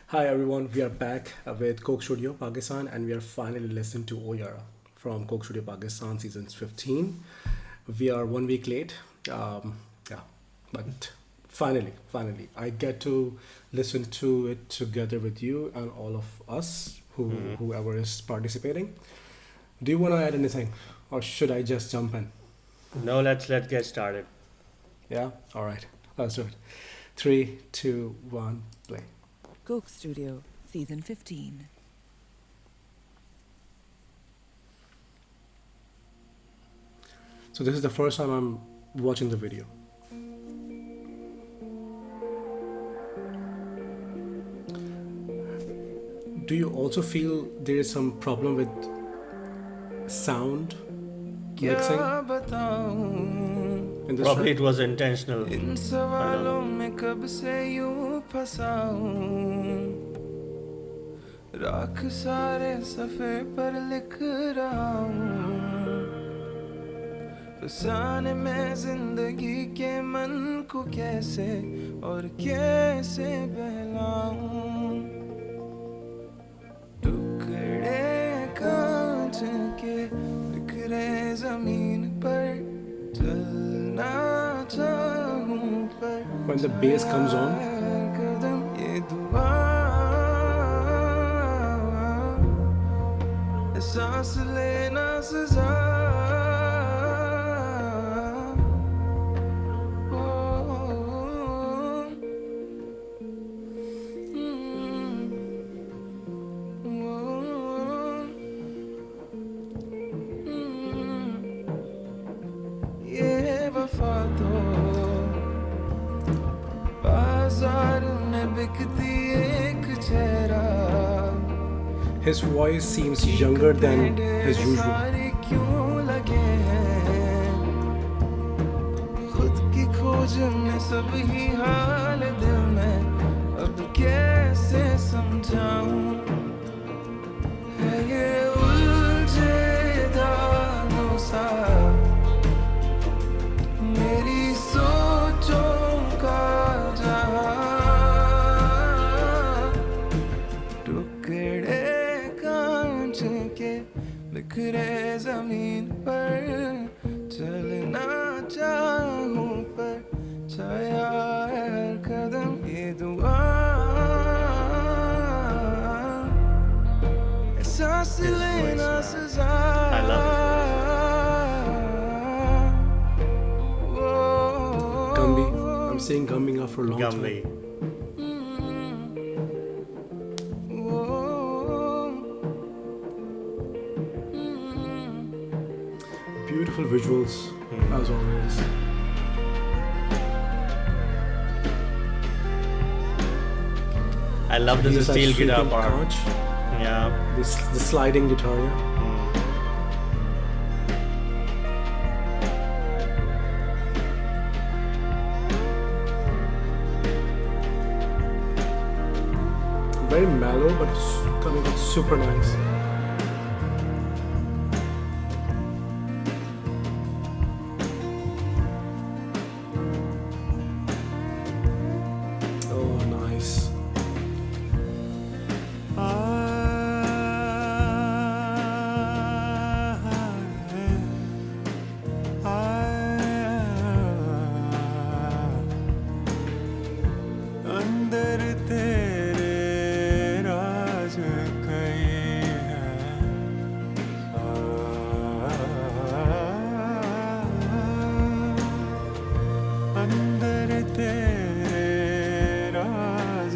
Hi everyone, we are back with Coke Studio Pakistan and we are finally listening to O Yaara from Coke Studio Pakistan seasons 15. We are 1 week late. Yeah, but finally, I get to listen to it together with you and all of us, whoever is participating. Do you want to add anything or should I just jump in? No, let's get started. Yeah? Alright, let's do it. Three, two, one, play. Coke Studio, Season 15. So this is the first time I'm watching the video. Do you also feel there is some problem with sound mixing in this Probably track? it was intentional. In I don't सवालों know. में कब से यूं फंसा हूँ राख सारे सफ़े पर लिख रहा हूँ फसाने में जिंदगी के मन को कैसे और कैसे बहलाऊं टुकड़े कांच के बिखरे जमीन पर चलना चाहूं पर When the bass comes on, कदम ये दुआ सांस लेना सजा ये वफा तो बाजार में बिकती एक चेहरा his voice seems younger than his usual. सारे क्यों लगे हैं खुद की खोज में सब ही हाल दिल में अब कैसे समझाऊं है ये उलझे दानों सा मेरी सोचों का जहां टुकड़े कांच के बिखरे जमीन पर चलना चाहूं पर छाया है हर कदम ये दुआ सांस His voice, लेना man. सजा I love his Gumby. I'm saying Gumby now for a long Gumby. time. Beautiful visuals, as always. I love the He's like steel guitar sweeping part. conch, Yeah. the sliding guitar, yeah. Very mellow, but it's coming out super nice. Oh, nice. अंदर तेरे राज कई हैं अंदर तेरे राज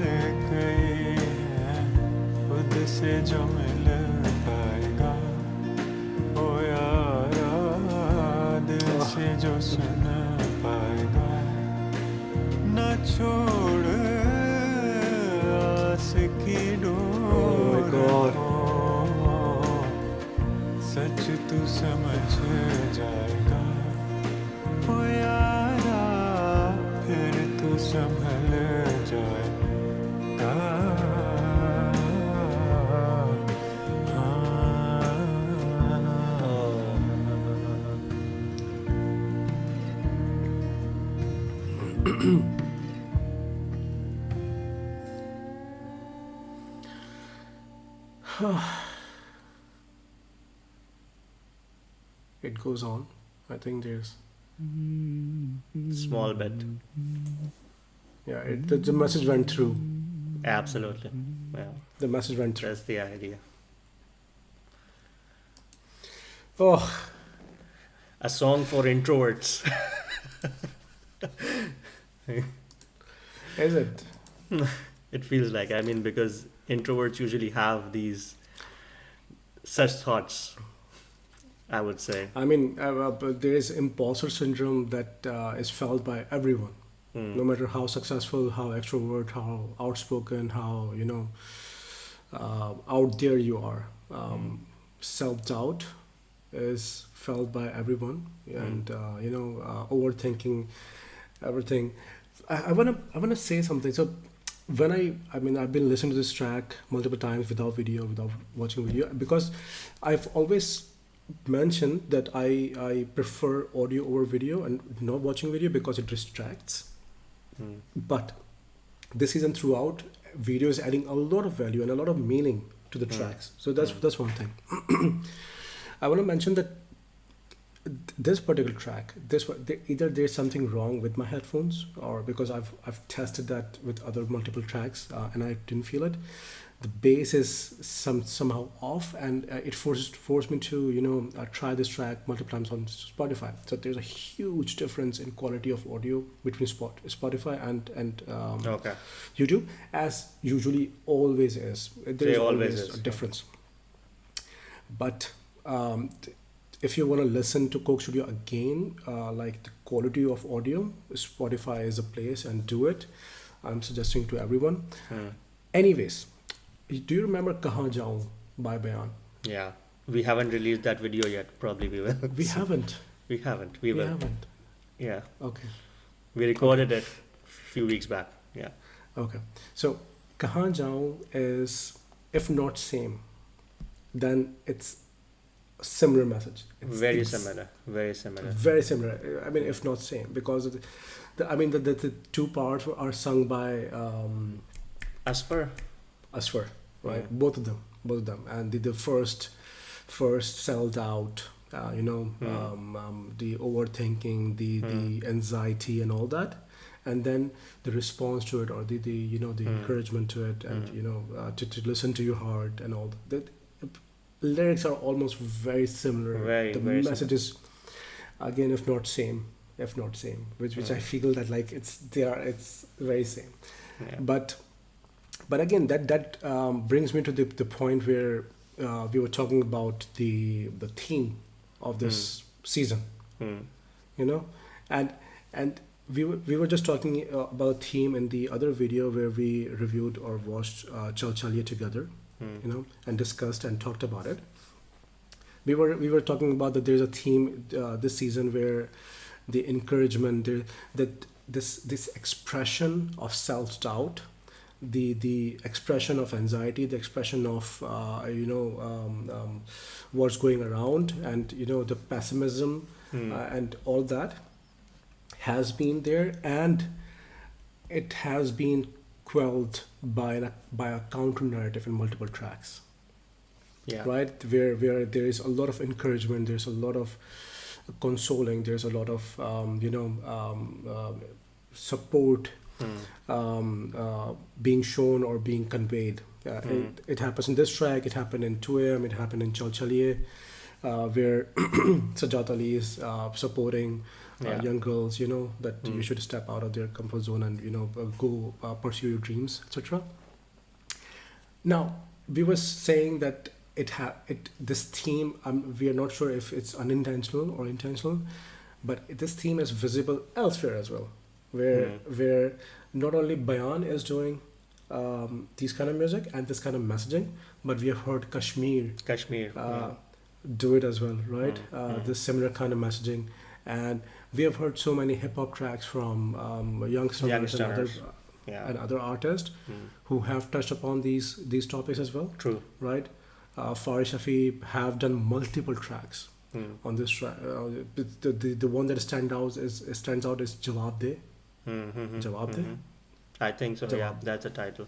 कई हैं खुद से जो मिल पाएगा ओ यारा दिल से जो सुन पाएगा ना छोड़ आस की Oh my डोर god. सच तू समझ जाएगा ओ यारा फिर तू संभल जाएगा It goes on. I think there's Small bit. the message went through. Absolutely. Yeah. The message went through. That's the idea. Oh, A song for introverts. is it? It feels like, I mean, because introverts usually have these such thoughts, I would say. I mean, but there is imposter syndrome that is felt by everyone, no matter how successful, how extrovert, how outspoken, how out there you are. Self-doubt is felt by everyone, and overthinking everything. I wanna say something. So when I mean I've been listening to this track multiple times without video, without watching video, because I've always mentioned that I prefer audio over video and not watching video because it distracts. But this season throughout, video is adding a lot of value and a lot of meaning to the tracks. So that's one thing. I want to mention that this particular track, either there's something wrong with my headphones, or because I've tested that with other multiple tracks and I didn't feel it. The bass is somehow off, and it forced me to try this track multiple times on Spotify. So there's a huge difference in quality of audio between Spotify and Okay. YouTube, as usually always is. There is always a difference. But if you want to listen to Coke Studio again, like the quality of audio, Spotify is a place, and do it. I'm suggesting to everyone. Anyways, do you remember Kahan Jaun by Bayan? Yeah. We haven't released that video yet. Probably we will. We haven't. We haven't. We will. Haven't. Yeah. Okay. We recorded it a few weeks back. Yeah. Okay. So Kahan Jaun is, if not same, then it's a similar message. It's Very similar. Very similar. Very similar. I mean, if not same, because the two parts are sung by Asfar. Asfar, right? Both of them, and the first sold out. The overthinking, the anxiety, and all that, and then the response to it, or the encouragement to it, and to listen to your heart and all that. The lyrics are almost very similar. The very message is, again, if not same, which I feel that like it's very same. Yeah. But again, that brings me to the point where we were talking about the theme of this season, and we were just talking about theme in the other video where we reviewed or watched Chal Chaliye together, and discussed and talked about it. We were talking about that there's a theme this season where the encouragement, that this expression of self-doubt, the expression of anxiety, the expression of what's going around, and the pessimism and all that has been there, and it has been quelled by a counter narrative in multiple tracks. Yeah. Right, where there is a lot of encouragement, there's a lot of consoling, there's a lot of support being shown or being conveyed. It happens in this track, it happened in 2am, it happened in Chal Chaliye, where Sajjad Ali is supporting young girls, that you should step out of their comfort zone and go pursue your dreams, etc. Now, we were saying that this theme, we are not sure if it's unintentional or intentional, but this theme is visible elsewhere as well, where not only Bayan is doing these kind of music and this kind of messaging, but we have heard Kashmir do it as well, right? This similar kind of messaging, and we have heard so many hip hop tracks from youngsters and other artists who have touched upon these topics as well. True. Right? Faris Shafi have done multiple tracks on this track. The one that stands out is Jawab De. Jawab De? I think so. Jawab. Yeah, that's a title.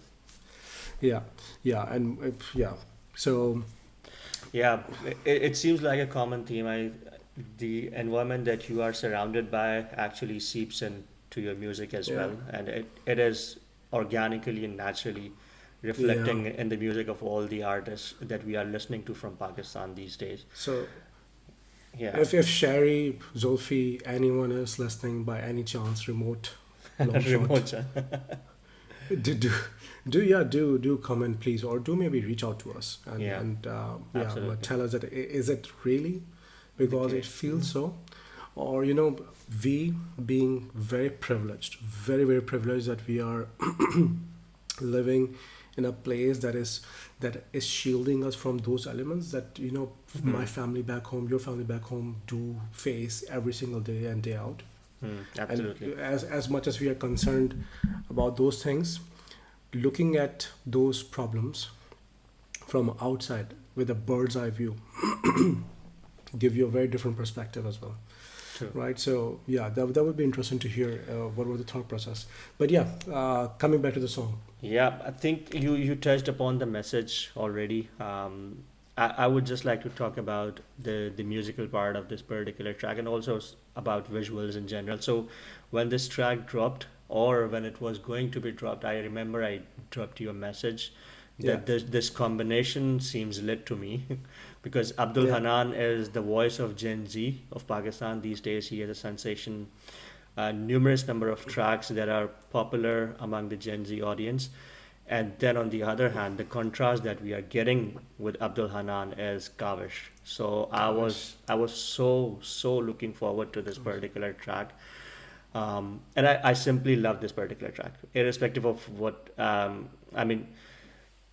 Yeah, and So Yeah, it seems like a common theme. The environment that you are surrounded by actually seeps into your music as yeah, well, and it is organically and naturally yeah. reflecting in the music of all the artists that we are listening to from Pakistan these days. So Yeah, if Sherry, Zulfi, anyone is listening by any chance, remote, long shot, remote. do do do comment please, or do maybe reach out to us Yeah, and yeah, but absolutely. tell us that is it really The because it case. feels so, or we being very privileged, very privileged that we are living in a place that is shielding us from those elements that my Hmm. family back home, your family back home do face every single day and day out. Hmm. And Absolutely. as much as we are concerned about those things, looking at those problems from outside with a bird's eye view give you a very different perspective as well, True. right? So yeah, that would be interesting to hear what was the thought process. But yeah, coming back to the song. Yeah, I think you touched upon the message already. I would just like to talk about the musical part of this particular track and also about visuals in general. So, when this track dropped, or when it was going to be dropped, I remember I dropped you a message Yeah, that this combination seems lit to me because Abdul yeah, Hannan is the voice of Gen Z of Pakistan these days. He is a sensation, numerous number of tracks that are popular among the Gen Z audience. And then on the other hand, the contrast that we are getting with Abdul Hanan is Kaavish. So I Kaavish. was I was so looking forward to this particular track, and I simply love this particular track, irrespective of what I mean.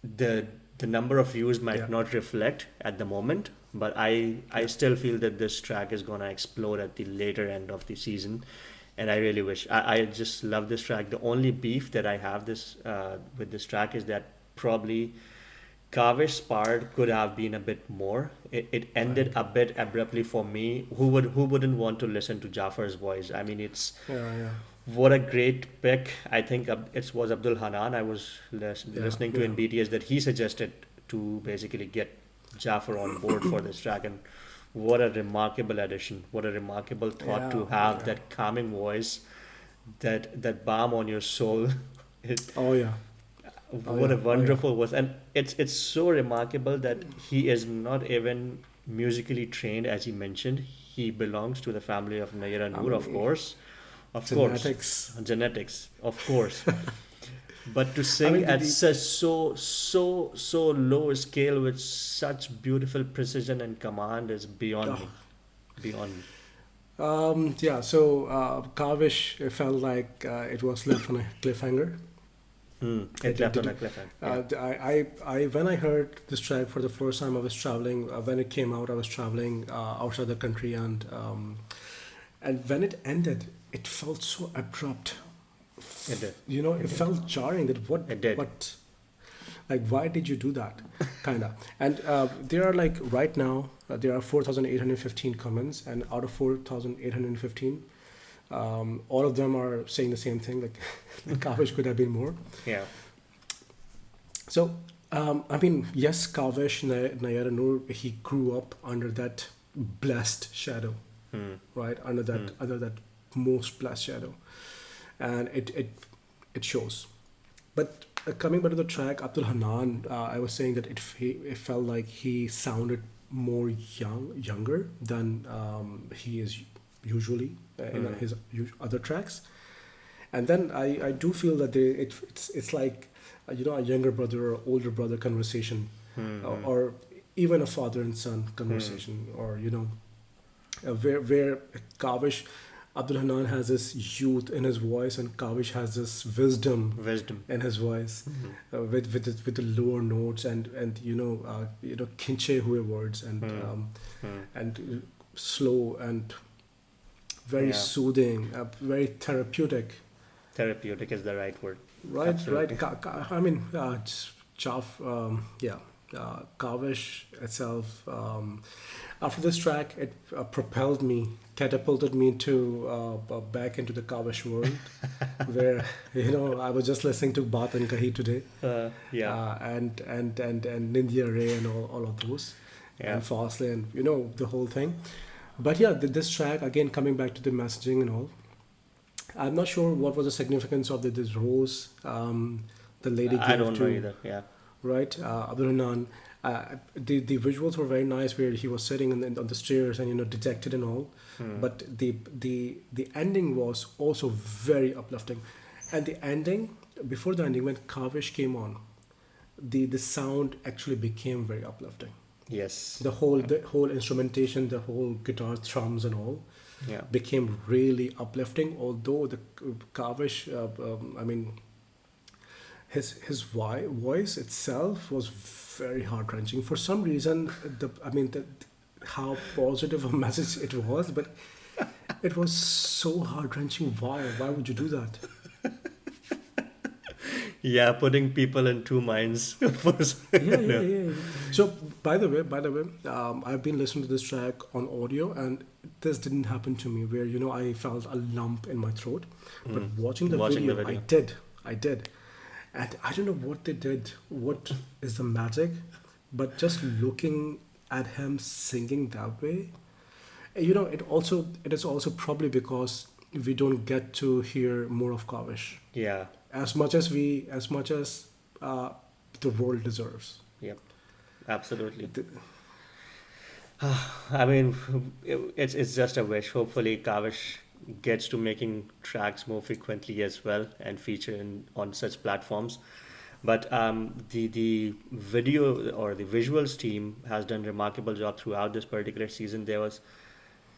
The number of views Yeah, might not reflect at the moment, but I yeah. still feel that this track is gonna explode at the later end of the season, and I really wish I just love this track. The only beef that I have this with this track is that probably Kavish's part could have been a bit more. It I ended a agree. bit abruptly for me. Who wouldn't want to listen to Jaffer's voice? I mean, it's Yeah, yeah, what a great pick. I think it was Abdul Hanan. I was yeah, listening to yeah. in BTS that he suggested to basically get Jaffer on board for this track, and what a remarkable addition! What a remarkable thought Yeah, to have yeah. that calming voice, that balm on your soul. It, Oh yeah, oh what yeah, a oh yeah. wonderful voice, and it's so remarkable that he is not even musically trained, as he mentioned. He belongs to the family of Nayyar I Noor, mean, of course, genetics. genetics, of course. But to I sing mean, at such so low scale with such beautiful precision and command is beyond oh, me, beyond me. yeah. So Kavish, it felt like it was left on a cliffhanger. Hmm. It It left on did. a cliffhanger. Yeah. When I heard this track for the first time, I was traveling. When it came out, I was traveling outside the country, and when it ended, it felt so abrupt. It did. It felt jarring. That It did. what like why did you do that, kind of. And there are like right now there are 4,815 comments, and out of 4,815, all of them are saying the same thing, like Kavish could have been more. Yeah. So I mean, yes, Kavish Nayyar Noor, he grew up under that blessed shadow, Hmm. right, Hmm. under that most blessed shadow, and it shows. But coming back to the track, Abdul Hanan, I was saying that it felt like he sounded more younger than he is usually in Hmm. his other tracks. And then I do feel that it's like a younger brother or older brother conversation, Hmm. or even a father and son Hmm. conversation, or where Kavish, Abdul Hanan has this youth in his voice, and Kavish has this wisdom Wisdom. in his voice, Hmm. with the lower notes, and kinche hue words, Hmm. Hmm. and slow and very Yeah. soothing, very therapeutic. Therapeutic is the right word. Right, right. Absolutely. I mean, Chaff, yeah. Kaavish itself. After this track, it propelled me, catapulted me into back into the Kaavish world, where I was just listening to Baat and Kahi today, Yeah. and Nindya Ray and all of those, Yeah. and Fossley and the whole thing. But yeah, this track again, coming back to the messaging and all. I'm not sure what was the significance of this rose the lady gave I don't to know either. Yeah. right Abdul Hannan. The visuals were very nice where he was sitting on the stairs and dejected and all. But the ending was also very uplifting, and the ending, before the ending, when Kaavish came on, the sound actually became very uplifting. Yes. The whole instrumentation, the whole guitar thrums and all Yeah. became really uplifting. Although the Kaavish, I mean, his voice itself was very heart wrenching. For some reason, how positive a message it was, but it was so heart wrenching. Why would you do that? Yeah, putting people in two minds. Yeah. So by the way, I've been listening to this track on audio, and this didn't happen to me where I felt a lump in my throat. But watching the video, I did, and I don't know what they did. What is the magic? But just looking at him singing that way, it is also probably because we don't get to hear more of Kaavish Yeah. as much as the world deserves. Yep. Absolutely. The- I mean, it's just a wish. Hopefully, Kaavish gets to making tracks more frequently as well and feature on such platforms. But the video or the visuals team has done a remarkable job throughout this particular season. There was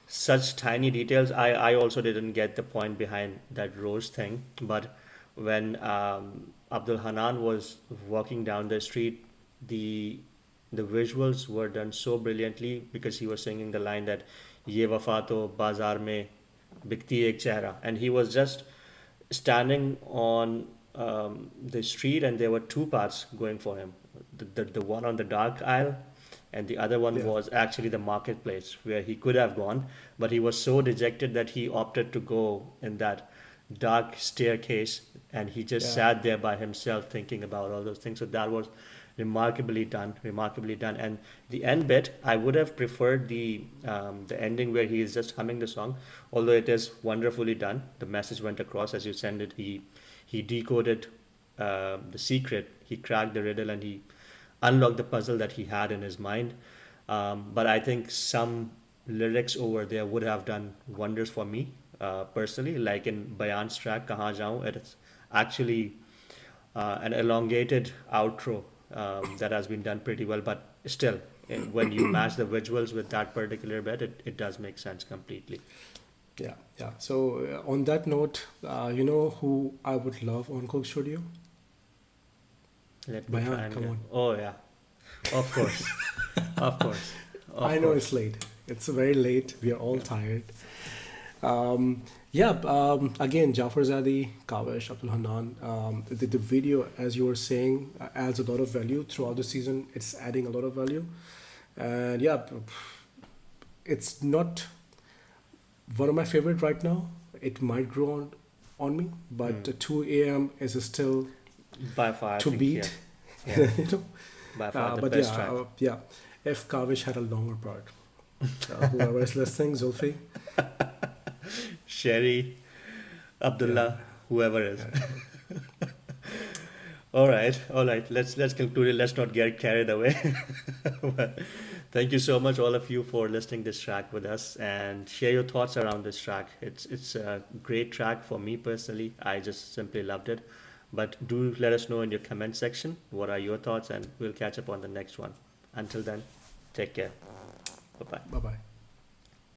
such tiny details. I also didn't get the point behind that rose thing, but when Abdul Hannan was walking down the street, the visuals were done so brilliantly because he was singing the line that "Ye wafa to bazaar mein bikti ek chehra," and he was just standing on the street, and there were two paths going for him. The one on the dark aisle, and the other one Yeah. was actually the marketplace where he could have gone, but he was so dejected that he opted to go in that dark staircase, and he just Yeah. sat there by himself thinking about all those things. So that was remarkably done, and the end bit, I would have preferred the ending where he is just humming the song, although it is wonderfully done. The message went across as you send it. He decoded the secret, he cracked the riddle, and he unlocked the puzzle that he had in his mind. But I think some lyrics over there would have done wonders for me personally, like in Bayan's track Kahan Jaun. It's actually an elongated outro that has been done pretty well, but still, when you match the visuals with that particular bit, it does make sense completely. Yeah. So on that note, you know who I would love on Coke Studio? Let me Bayan, try and come get- on. Oh yeah, of course, of course. I know it's late. It's very late. We are all tired. Again, Jaffer, Zaidi, Kaavish, Abdul Hannan. The video, as you were saying, adds a lot of value throughout the season. It's adding a lot of value. And it's not one of my favorite right now. It might grow on me, but 2 a.m. is still By far, I to think, beat. Yeah. You know? By far the But best track. if Kaavish had a longer part, whoever is listening, Xulfi, Sherry, Abdullah, whoever is. All right. Let's conclude it. Let's not get carried away. Well, thank you so much, all of you, for listening this track with us, and share your thoughts around this track. It's a great track for me personally. I just simply loved it. But do let us know in your comment section what are your thoughts, and we'll catch up on the next one. Until then, take care. Bye bye. bye bye.